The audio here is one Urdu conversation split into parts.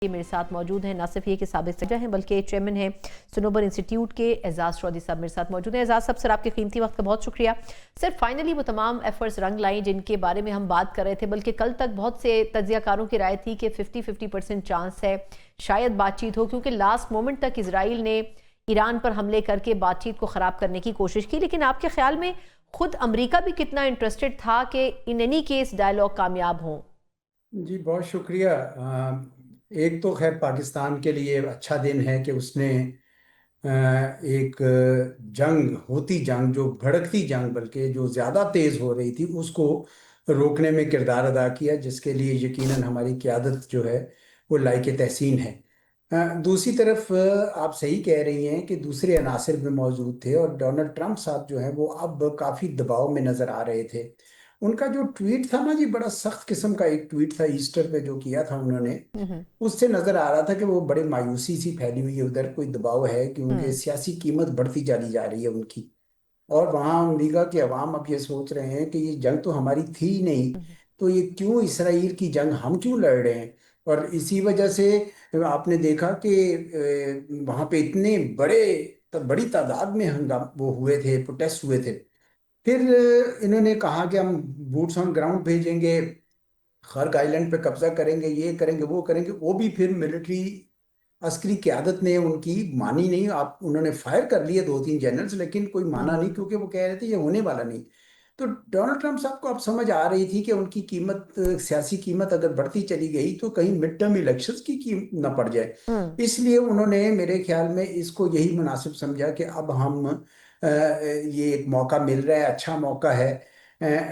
یہ میرے ساتھ موجود ہیں، نہ صرف یہ کہ سابق سیکٹر ہیں بلکہ چیئرمین ہیں سنوبر انسٹیٹیوٹ کے اعزاز چودھری صاحب میرے ساتھ موجود ہیں۔ اعزاز صاحب، سر آپ کے قیمتی وقت کا بہت شکریہ۔ سر فائنلی وہ تمام ایفرٹس رنگ لائیں جن کے بارے میں ہم بات کر رہے تھے، بلکہ کل تک بہت سے تجزیہ کاروں کی رائے تھی کہ 50% چانس ہے شاید بات چیت ہو، کیونکہ لاسٹ مومنٹ تک اسرائیل نے ایران پر حملے کر کے بات چیت کو خراب کرنے کی کوشش کی۔ لیکن آپ کے خیال میں خود امریکہ بھی کتنا انٹرسٹڈ تھا کہ ان اینی کیس ڈائیلاگ کامیاب ہوں؟ جی بہت شکریہ۔ ایک تو خیر پاکستان کے لیے اچھا دن ہے کہ اس نے ایک جنگ جو بھڑکتی جنگ بلکہ جو زیادہ تیز ہو رہی تھی اس کو روکنے میں کردار ادا کیا، جس کے لیے یقیناً ہماری قیادت جو ہے وہ لائق تحسین ہے۔ دوسری طرف آپ صحیح کہہ رہی ہیں کہ دوسرے عناصر بھی موجود تھے، اور ڈونلڈ ٹرمپ صاحب جو ہیں وہ اب کافی دباؤ میں نظر آ رہے تھے۔ ان کا جو ٹویٹ تھا نا جی، بڑا سخت قسم کا ایک ٹویٹ تھا ایسٹر پہ جو کیا تھا انہوں نے، اس سے نظر آ رہا تھا کہ وہ بڑے مایوسی سی پھیلی ہوئی ہے، ادھر کوئی دباؤ ہے کیونکہ سیاسی قیمت بڑھتی چلی جا رہی ہے ان کی، اور وہاں امریکہ کے عوام اب یہ سوچ رہے ہیں کہ یہ جنگ تو ہماری تھی ہی نہیں، تو یہ کیوں اسرائیل کی جنگ ہم کیوں لڑ رہے ہیں؟ اور اسی وجہ سے آپ نے دیکھا کہ وہاں پہ اتنے بڑی تعداد میں وہ ہوئے تھے، پروٹیسٹ ہوئے تھے۔ پھر انہوں نے کہا کہ ہم بوٹس آن گراؤنڈ بھیجیں گے، خرگ آئیلینڈ پہ قبضہ کریں گے، یہ کریں گے وہ کریں گے، وہ بھی پھر ملٹری عسکری قیادت نے ان کی مانی نہیں۔ انہوں نے فائر کر لیے 2-3 جنرلز، لیکن کوئی مانا نہیں کیونکہ وہ کہہ رہے تھے یہ ہونے والا نہیں۔ تو ڈونلڈ ٹرمپ صاحب کو اب سمجھ آ رہی تھی کہ ان کی قیمت، سیاسی قیمت اگر بڑھتی چلی گئی تو کہیں مڈ ٹرم الیکشنز کی قیمت نہ پڑ جائے۔ اس لیے انہوں نے میرے خیال میں اس کو یہی مناسب سمجھا کہ اب ہم یہ ایک موقع مل رہا ہے، اچھا موقع ہے،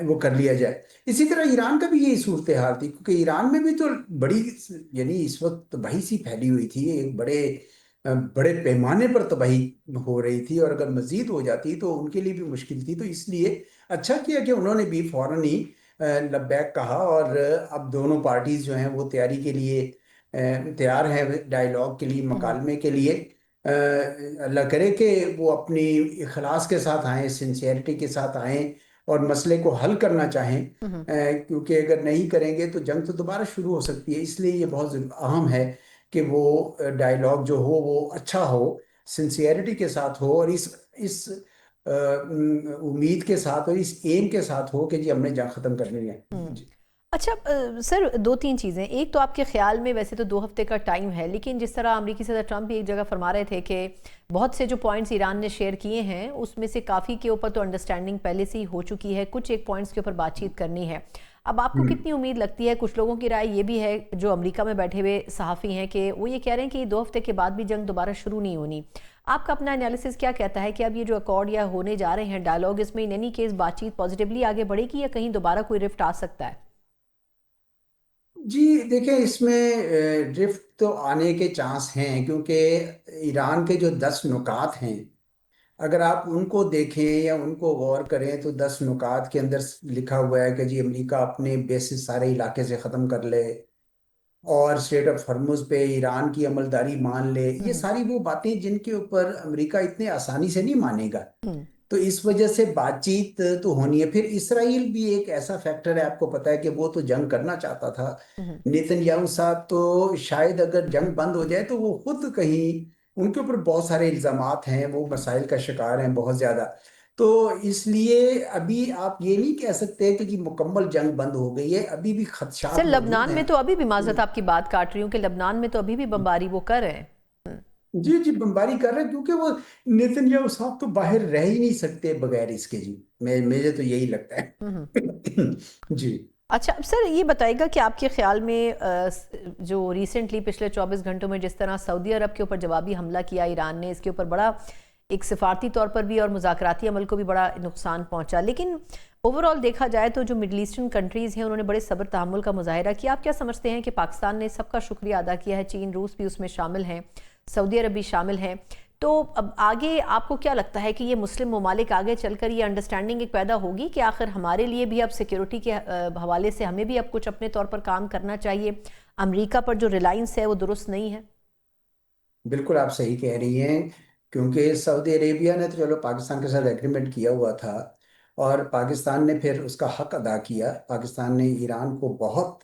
وہ کر لیا جائے۔ اسی طرح ایران کا بھی یہی صورتحال تھی، کیونکہ ایران میں بھی تو بڑی، یعنی اس وقت تباہی سی پھیلی ہوئی تھی، ایک بڑے پیمانے پر تباہی ہو رہی تھی، اور اگر مزید ہو جاتی تو ان کے لیے بھی مشکل تھی۔ تو اس لیے اچھا کیا کہ انہوں نے بھی فوراً ہی لبیک کہا، اور اب دونوں پارٹیز جو ہیں وہ تیاری کے لیے تیار ہیں، ڈائیلاگ کے لیے، مکالمے کے لیے۔ اللہ کرے کہ وہ اپنی اخلاص کے ساتھ آئیں، سنسیئرٹی کے ساتھ آئیں اور مسئلے کو حل کرنا چاہیں، کیونکہ اگر نہیں کریں گے تو جنگ تو دوبارہ شروع ہو سکتی ہے۔ اس لیے یہ بہت اہم ہے کہ وہ ڈائیلاگ جو ہو وہ اچھا ہو، سنسیئرٹی کے ساتھ ہو، اور اس امید کے ساتھ اور اس ایم کے ساتھ ہو کہ جی ہم نے جنگ ختم کرنی ہے۔ جی اچھا سر، 2-3 چیزیں۔ ایک تو آپ کے خیال میں ویسے تو 2 ہفتے کا ٹائم ہے، لیکن جس طرح امریکی صدر ٹرمپ بھی ایک جگہ فرما رہے تھے کہ بہت سے جو پوائنٹس ایران نے شیئر کیے ہیں اس میں سے کافی کے اوپر تو انڈرسٹینڈنگ پہلے سے ہی ہو چکی ہے، کچھ ایک پوائنٹس کے اوپر بات چیت کرنی ہے۔ اب آپ کو کتنی امید لگتی ہے؟ کچھ لوگوں کی رائے یہ بھی ہے جو امریکہ میں بیٹھے ہوئے صحافی ہیں کہ وہ یہ کہہ رہے ہیں کہ 2 ہفتے کے بعد بھی جنگ دوبارہ شروع نہیں ہونی۔ آپ کا اپنا انالیسس کیا کہتا ہے کہ اب یہ جو اکارڈ یا ہونے جا رہے ہیں ڈائیلاگ، اس میں ان اینی کیس بات چیت پازیٹیولی آگے بڑھے گی یا کہیں دوبارہ کوئی رفٹ آ سکتا ہے؟ جی دیکھیں، اس میں ڈرفٹ تو آنے کے چانس ہیں، کیونکہ ایران کے جو 10 نکات ہیں، اگر آپ ان کو دیکھیں یا ان کو غور کریں تو 10 نکات کے اندر لکھا ہوا ہے کہ جی امریکہ اپنے بیسز سارے علاقے سے ختم کر لے، اور اسٹریٹ آف ہرمز پہ ایران کی عملداری مان لے۔ یہ ساری وہ باتیں جن کے اوپر امریکہ اتنے آسانی سے نہیں مانے گا، تو اس وجہ سے بات چیت تو ہونی ہے۔ پھر اسرائیل بھی ایک ایسا فیکٹر ہے، آپ کو پتا ہے کہ وہ تو جنگ کرنا چاہتا تھا۔ نیتن یاہو صاحب تو شاید اگر جنگ بند ہو جائے تو وہ خود کہیں، ان کے اوپر بہت سارے الزامات ہیں، وہ مسائل کا شکار ہیں بہت زیادہ۔ تو اس لیے ابھی آپ یہ نہیں کہہ سکتے کہ مکمل جنگ بند ہو گئی ہے، ابھی بھی سر خدشات موجود لبنان میں ہیں۔ تو ابھی بھی، معذرت آپ کی بات کاٹ رہی ہوں، کہ لبنان میں تو ابھی بھی بمباری وہ کر رہے ہیں۔ جی جی بمباری کر رہے ہیں، کیونکہ وہ نیتن یاہو صاحب تو باہر رہ ہی نہیں سکتے بغیر اس کے۔ جی مجھے تو یہی لگتا ہے۔ جی اچھا سر، یہ بتائے گا کہ آپ کے خیال میں جو ریسنٹلی پچھلے 24 گھنٹوں میں جس طرح سعودی عرب کے اوپر جوابی حملہ کیا ایران نے، اس کے اوپر بڑا ایک سفارتی طور پر بھی اور مذاکراتی عمل کو بھی بڑا نقصان پہنچا، لیکن اوورآل دیکھا جائے تو جو مڈل ایسٹرن کنٹریز ہیں انہوں نے بڑے صبر تحمل کا مظاہرہ کیا۔ آپ کیا سمجھتے ہیں کہ پاکستان نے سب کا شکریہ ادا کیا ہے؟ چین، روس بھی اس میں شامل ہیں، سعودی عرب بھی شامل ہیں، تو اب آگے آپ کو کیا لگتا ہے کہ یہ مسلم ممالک آگے چل کر یہ انڈرسٹینڈنگ ایک پیدا ہوگی کہ آخر ہمارے لیے بھی اب سیکیورٹی کے حوالے سے ہمیں بھی اب کچھ اپنے طور پر کام کرنا چاہیے، امریکہ پر جو ریلائنس ہے وہ درست نہیں ہے؟ بالکل آپ صحیح کہہ رہی ہیں، کیونکہ سعودی عربیہ نے تو چلو پاکستان کے ساتھ ایگریمنٹ کیا ہوا تھا، اور پاکستان نے پھر اس کا حق ادا کیا۔ پاکستان نے ایران کو بہت